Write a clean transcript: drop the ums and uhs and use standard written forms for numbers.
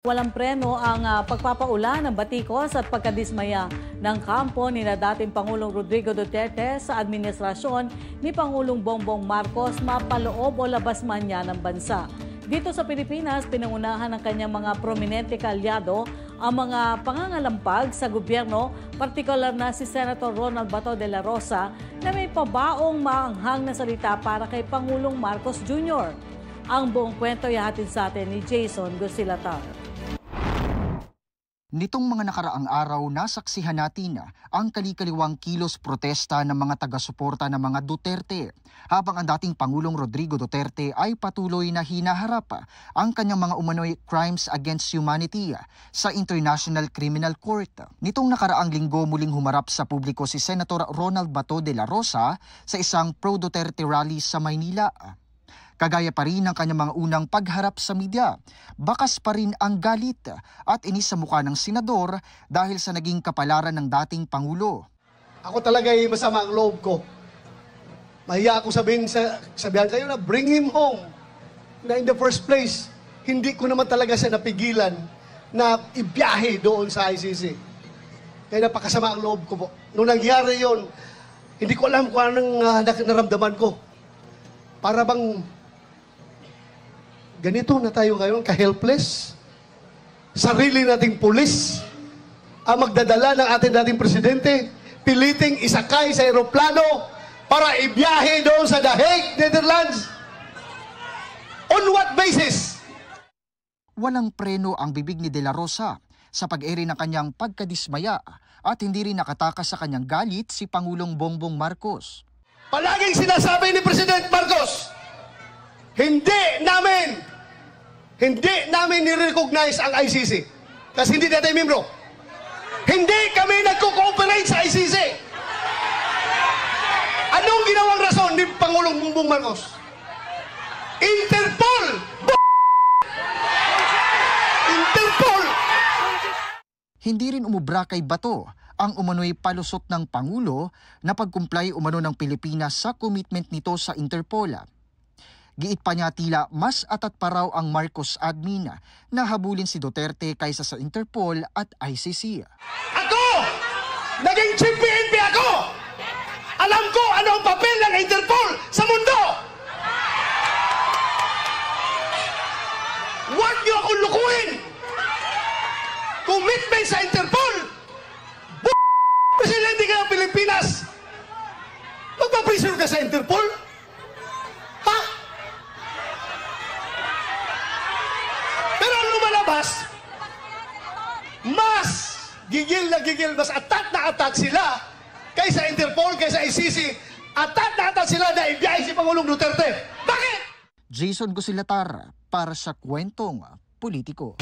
Walang preno ang pagpapaulan ng batikos at pagkadismaya ng kampo ni dating Pangulong Rodrigo Duterte sa administrasyon ni Pangulong Bongbong Marcos mapaloob o labas man niya ng bansa. Dito sa Pilipinas, pinangunahan ng kanyang mga prominente kaalyado ang mga pangangalampag sa gobyerno, partikular na si Senator Ronald Bato de la Rosa na may pabaong maanghang na salita para kay Pangulong Marcos Jr. Ang buong kwento ihahatid sa atin ni Jason Gosilatar. Nitong mga nakaraang araw, nasaksihan natin ang kalikaliwang kilos protesta ng mga taga-suporta ng mga Duterte, habang ang dating Pangulong Rodrigo Duterte ay patuloy na hinaharap ang kanyang mga umano'y crimes against humanity sa International Criminal Court. Nitong nakaraang linggo, muling humarap sa publiko si Senator Ronald Bato de la Rosa sa isang pro-Duterte rally sa Maynila. Kagaya pa rin ng kanyang mga unang pagharap sa media, bakas pa rin ang galit at inis sa mukha ng senador dahil sa naging kapalaran ng dating Pangulo. Ako talaga ay masama ang loob ko. Mahiya ako sabihan kayo na bring him home. Na in the first place, hindi ko naman talaga siya napigilan na ibiyahe doon sa ICC. Kaya napakasama ang loob ko po. Nung nangyari yon, hindi ko alam kung anong naramdaman ko. Para bang ganito na tayo ngayon, ka-helpless. Sarili nating pulis ang magdadala ng ating dating presidente, piliting isakay sa aeroplano para ibiyahe doon sa The Hague, Netherlands. On what basis? Walang preno ang bibig ni De la Rosa sa pag-ere ng kanyang pagkadismaya at hindi rin nakatakas sa kanyang galit si Pangulong Bongbong Marcos. Palaging sinasabi ni President Marcos, hindi namin ni-recognize ang ICC. Kasi hindi natin membro. Hindi kami nagko-cooperate sa ICC. Anong ginawang rason ni Pangulong Bongbong Marcos? Interpol! Interpol! Hindi rin umubra kay Bato ang umano'y palusot ng Pangulo na pagkumplay umano ng Pilipinas sa commitment nito sa Interpol. Giit pa niya tila mas atat pa raw ang Marcos admin na habulin si Duterte kaysa sa Interpol at ICC. Ako! Naging chief PNP ako! Alam ko ano ang papel ng Interpol sa mundo! Huwag niyo akong lukuhin! Commitment sa Interpol! Presidente ka ng Pilipinas! Magpaprisoner ka sa Interpol? Ha? Pero ang lumalabas, mas gigil na gigil, mas atat na atat sila kaysa Interpol, kaysa ICC. Atat na atat sila na ibiyahe si Pangulong Duterte. Bakit? Jason Gosilatar para sa Kwentong Politiko.